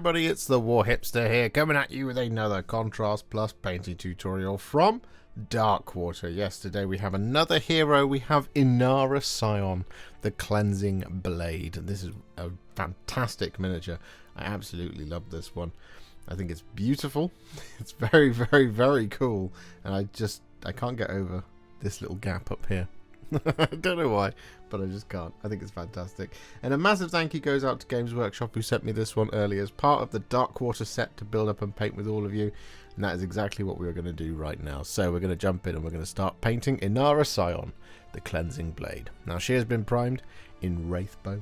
everybody, it's the Warhipster here, coming at you with another Contrast Plus painting tutorial from Darkwater. Yes, today we have another hero. We have Inara Sion, the Cleansing Blade. This is a fantastic miniature. I absolutely love this one. I think it's beautiful. It's very, very, very cool. And I can't get over this little gap up here. I don't know why, but I just can't. I think it's fantastic. And a massive thank you goes out to Games Workshop, who sent me this one earlier as part of the Darkwater set to build up and paint with all of you. And that is exactly what we're going to do right now. So we're going to jump in and we're going to start painting Inara Sion, the Cleansing Blade. Now she has been primed in Wraithbone.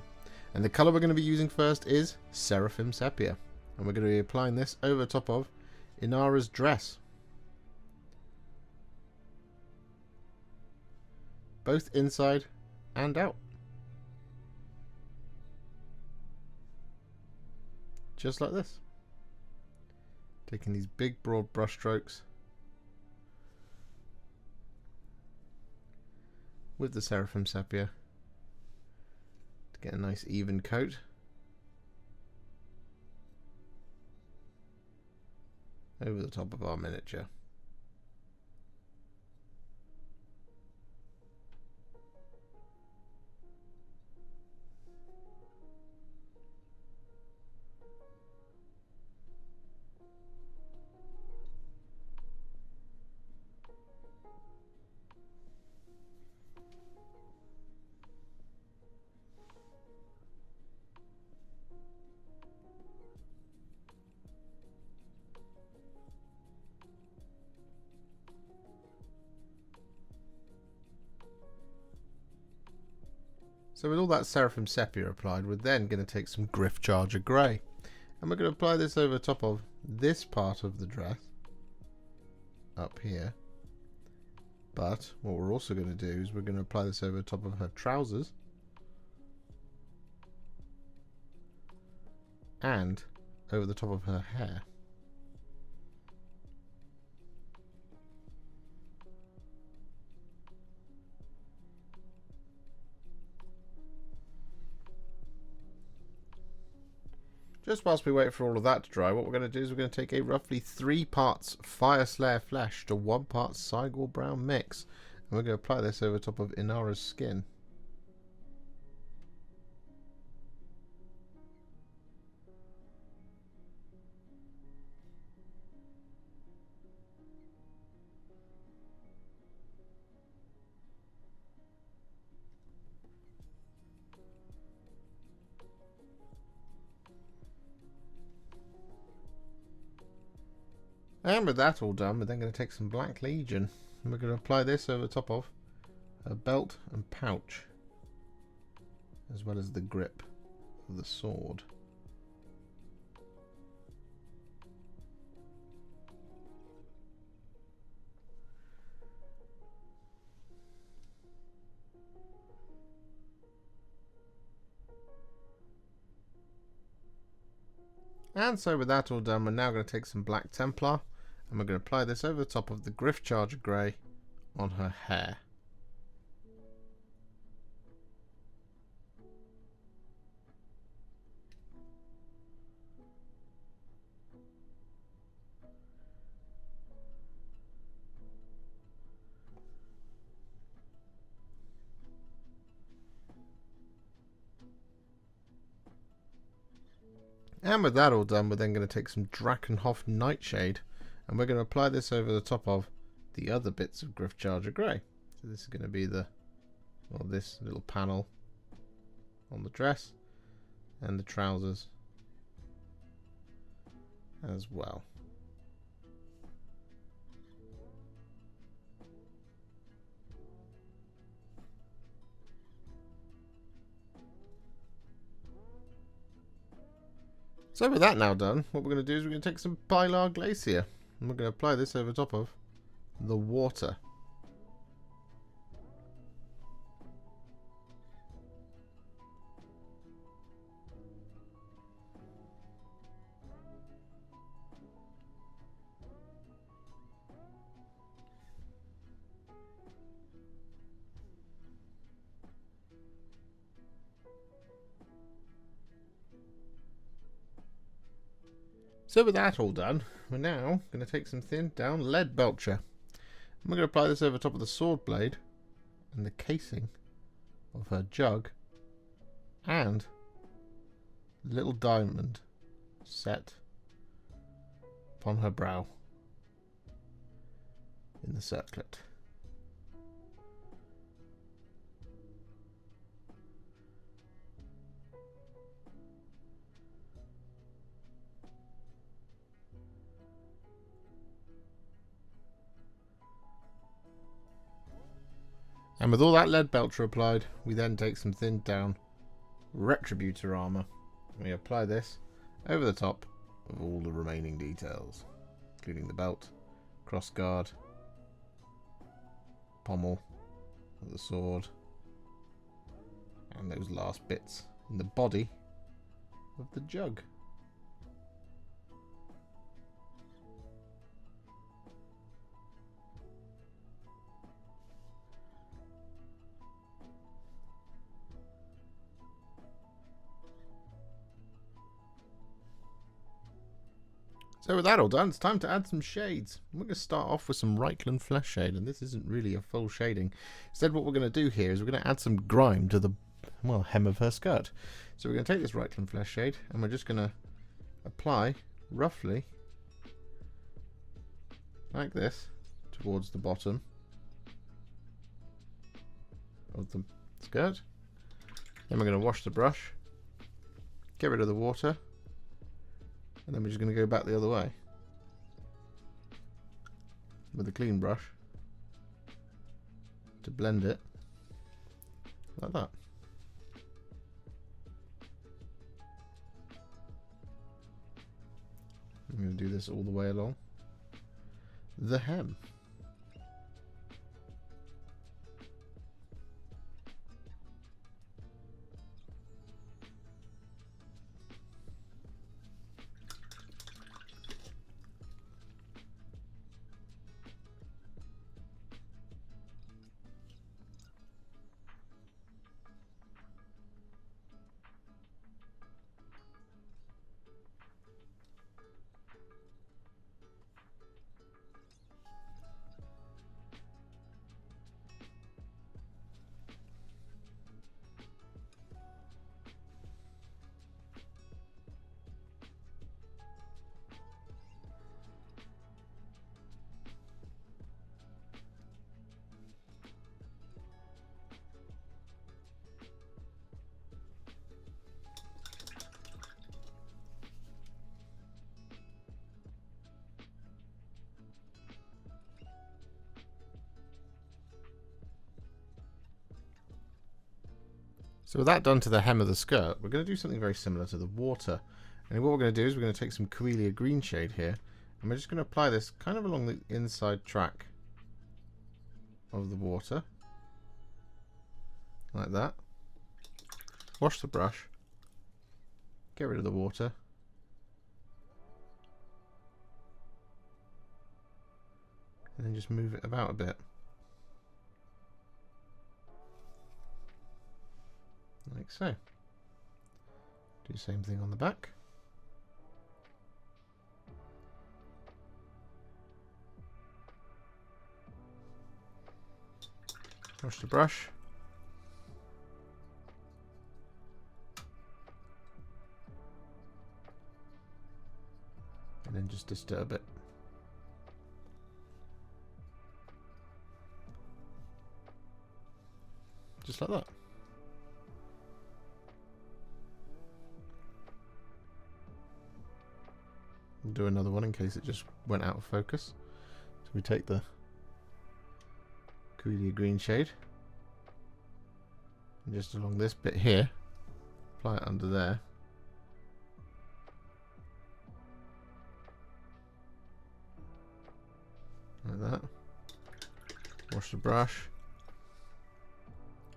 And the colour we're going to be using first is Seraphim Sepia. And we're going to be applying this over top of Inara's dress. Both inside and out. Just like this. Taking these big broad brush strokes with the Seraphim Sepia to get a nice even coat. Over the top of our miniature. So with all that Seraphim Sepia applied, we're then going to take some Gryph-Charger Grey. And we're going to apply this over top of this part of the dress. Up here. But what we're also going to do is we're going to apply this over top of her trousers. And over the top of her hair. Just whilst we wait for all of that to dry, what we're going to do is we're going to take a roughly 3 parts Fyreslayer Flesh to 1 part Cygor Brown mix. And we're going to apply this over top of Inara's skin. And with that all done, we're then going to take some Black Legion and we're going to apply this over top of her belt and pouch, as well as the grip of the sword. And so with that all done, we're now going to take some Black Templar and we're going to apply this over the top of the Gryph-Charger Grey on her hair. And with that all done, we're then going to take some Drakenhof Nightshade and we're going to apply this over the top of the other bits of Gryph-Charger Grey. So this is going to be this little panel on the dress and the trousers as well. So with that now done, what we're going to do is we're going to take some Pylar Glacier and we're going to apply this over top of the water. So with that all done, we're now going to take some thin down Leadbelcher. And we're going to apply this over top of the sword blade and the casing of her jug and the little diamond set upon her brow in the circlet. And with all that Leadbelcher applied, we then take some thinned down Retributor Armour. And we apply this over the top of all the remaining details, including the belt, crossguard, pommel of the sword, and those last bits in the body of the jug. So with that all done, it's time to add some shades. We're going to start off with some Reikland Fleshshade, and this isn't really a full shading. Instead, what we're going to do here is we're going to add some grime to the, well, hem of her skirt. So we're going to take this Reikland Fleshshade, and we're just going to apply roughly like this towards the bottom of the skirt. Then we're going to wash the brush, get rid of the water, and then we're just going to go back the other way with a clean brush to blend it like that. I'm going to do this all the way along the hem. So with that done to the hem of the skirt, we're going to do something very similar to the water. And what we're going to do is we're going to take some Coelia Greenshade here, and we're just going to apply this kind of along the inside track of the water, like that. Wash the brush, get rid of the water, and then just move it about a bit. Like so. Do the same thing on the back. Wash the brush. And then just disturb it. Just like that. We'll do another one in case it just went out of focus. So we take the Coelia Greenshade and just along this bit here, apply it under there. Like that. Wash the brush.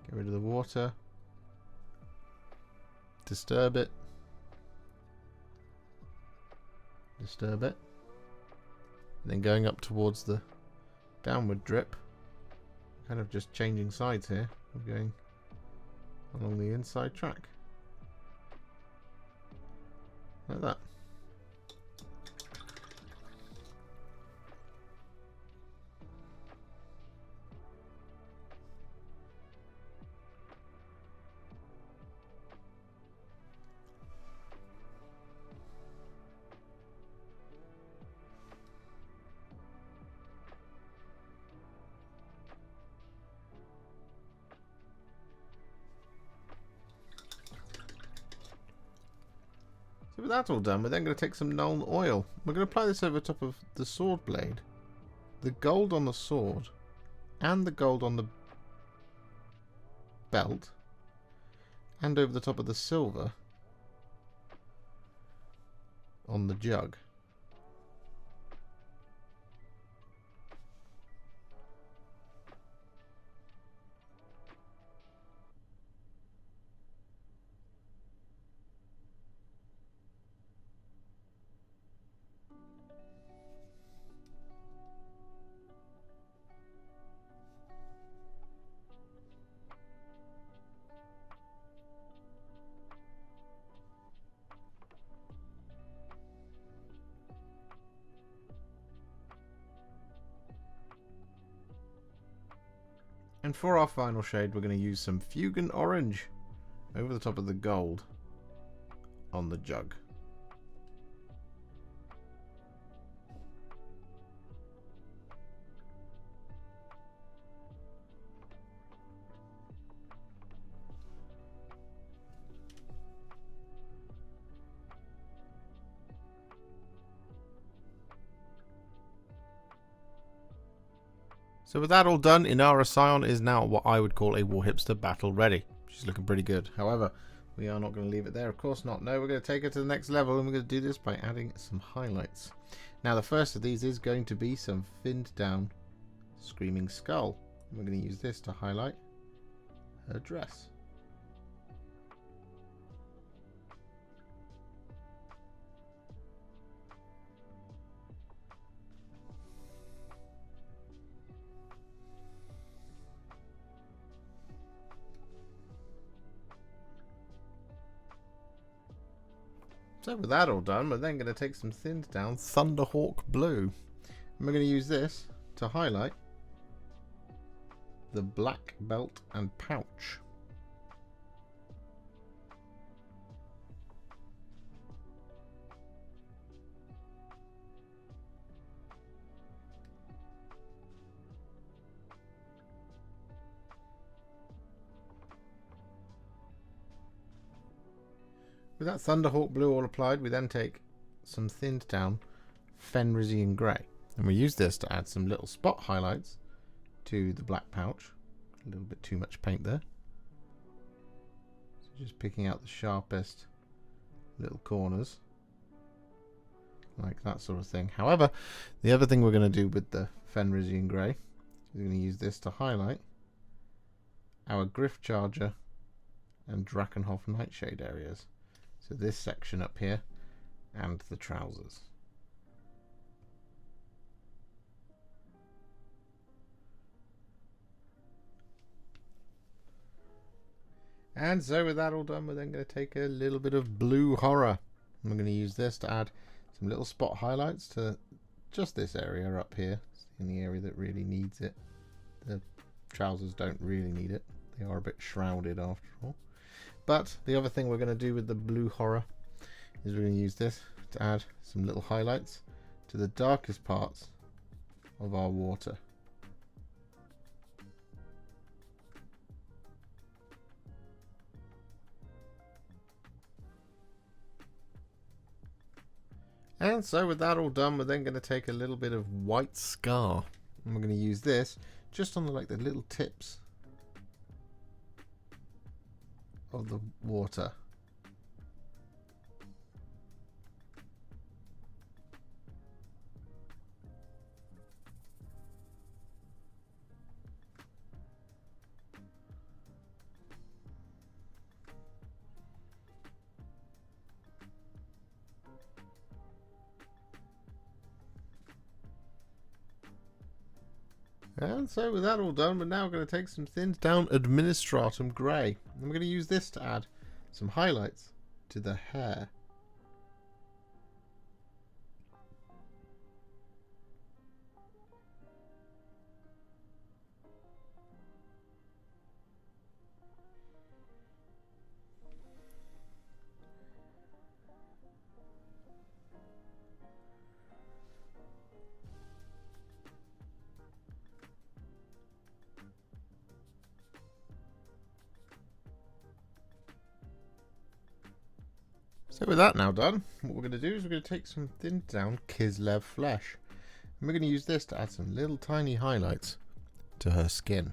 Get rid of the water. Disturb it. Disturb it. And then going up towards the downward drip. Kind of just changing sides here. We're going along the inside track. Like that. with that all done, we're then going to take some Nuln Oil. We're going to apply this over top of the sword blade, the gold on the sword, and the gold on the belt, and over the top of the silver on the jug. And for our final shade, we're going to use some Fuegan Orange over the top of the gold on the jug. So with that all done, Inara Sion is now what I would call a Warhipster battle ready. She's looking pretty good. However, we are not going to leave it there. Of course not. No, we're going to take her to the next level, and we're going to do this by adding some highlights. Now, the first of these is going to be some thinned down Screaming Skull. And we're going to use this to highlight her dress. So with that all done, we're then going to take some thinned down Thunderhawk Blue. And we're going to use this to highlight the black belt and pouch. With that Thunderhawk Blue all applied, we then take some thinned down Fenrisian Grey, and we use this to add some little spot highlights to the black pouch. A little bit too much paint there. So just picking out the sharpest little corners, like that sort of thing. However, the other thing we're going to do with the Fenrisian Grey is we're going to use this to highlight our Gryph-Charger and Drakenhof Nightshade areas. So this section up here and the trousers. And so with that all done, we're then going to take a little bit of blue horror. And we're going to use this to add some little spot highlights to just this area up here, in the area that really needs it. The trousers don't really need it. They are a bit shrouded after all. But the other thing we're going to do with the blue horror is we're going to use this to add some little highlights to the darkest parts of our water. And so with that all done, we're then going to take a little bit of white scar, and we're going to use this just on the little tips of the water. And so with that all done, we're now going to take some thinned down Administratum Grey, and we're going to use this to add some highlights to the hair. So with that now done, what we're going to do is we're going to take some thinned down Kislev Flesh. And we're going to use this to add some little tiny highlights to her skin.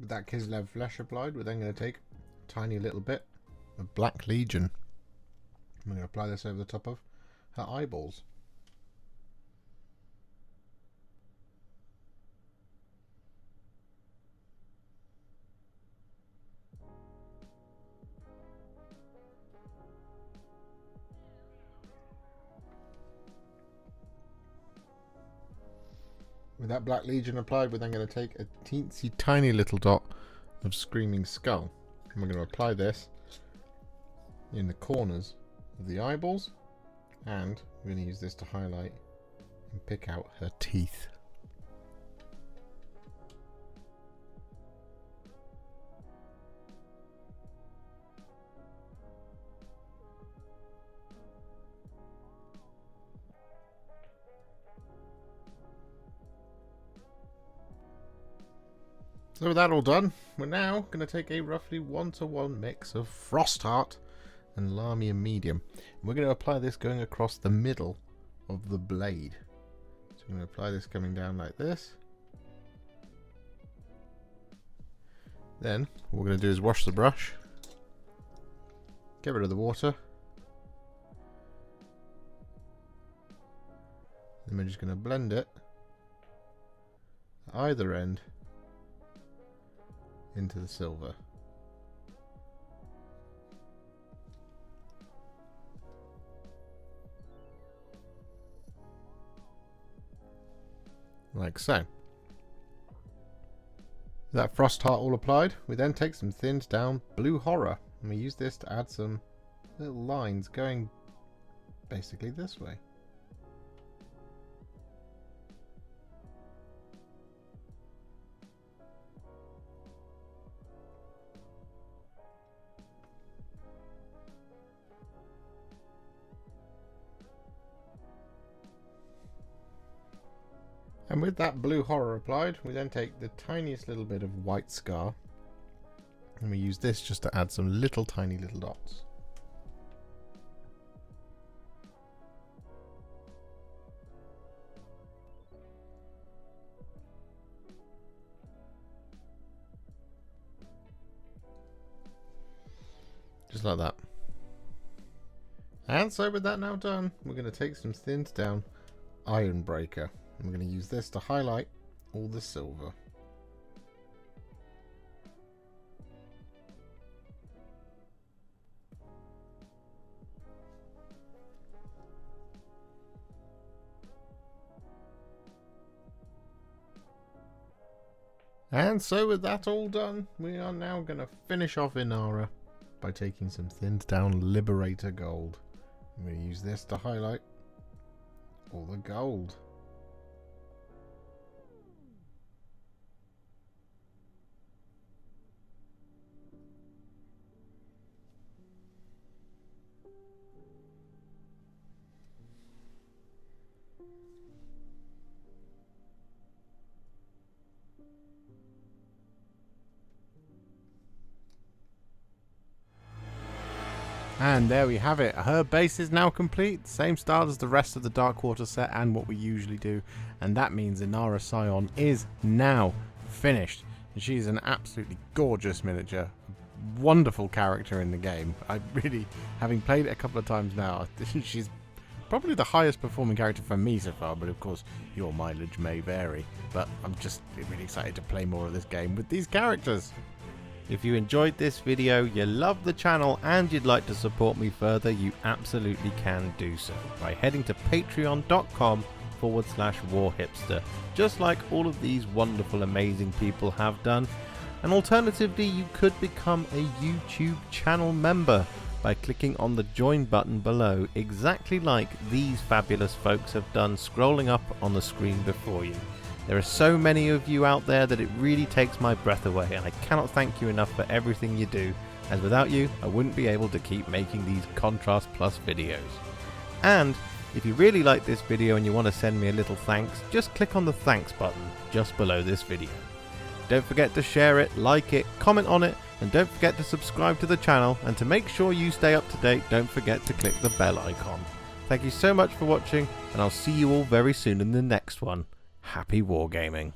With that Kislev Flesh applied, we're then going to take a tiny little bit of Black Legion. I'm going to apply this over the top of her eyeballs. With that Black Legion applied, we're then going to take a teensy tiny little dot of Screaming Skull. And we're going to apply this in the corners of the eyeballs, and we're going to use this to highlight and pick out her teeth. So with that all done, we're now going to take a roughly 1-to-1 mix of Frostheart and Lahmian Medium. And we're going to apply this going across the middle of the blade. So I'm going to apply this coming down like this. Then what we're going to do is wash the brush, get rid of the water, then we're just going to blend it at either end into the silver. Like so. That Frostheart all applied, we then take some thinned down Blue Horror, and we use this to add some little lines going basically this way. And with that Blue Horror applied, we then take the tiniest little bit of White Scar, and we use this just to add some little tiny little dots. Just like that. And so with that now done, we're going to take some thinned down Ironbreaker. We're going to use this to highlight all the silver. And so with that all done, we are now going to finish off Inara by taking some thinned down Liberator Gold. I'm going to use this to highlight all the gold. And there we have it. Her base is now complete. Same style as the rest of the Darkwater set and what we usually do. And that means Inara Sion is now finished. And she's an absolutely gorgeous miniature. Wonderful character in the game. I really, having played it a couple of times now, she's probably the highest performing character for me so far. But of course, your mileage may vary. But I'm just really excited to play more of this game with these characters. If you enjoyed this video, you love the channel and you'd like to support me further, you absolutely can do so by heading to patreon.com/Warhipster, just like all of these wonderful, amazing people have done. And alternatively, you could become a YouTube channel member by clicking on the join button below, exactly like these fabulous folks have done, scrolling up on the screen before you. There are so many of you out there that it really takes my breath away, and I cannot thank you enough for everything you do, as without you I wouldn't be able to keep making these Contrast Plus videos. And if you really like this video and you want to send me a little thanks, just click on the thanks button just below this video. Don't forget to share it, like it, comment on it, and don't forget to subscribe to the channel, and to make sure you stay up to date, don't forget to click the bell icon. Thank you so much for watching, and I'll see you all very soon in the next one. Happy wargaming.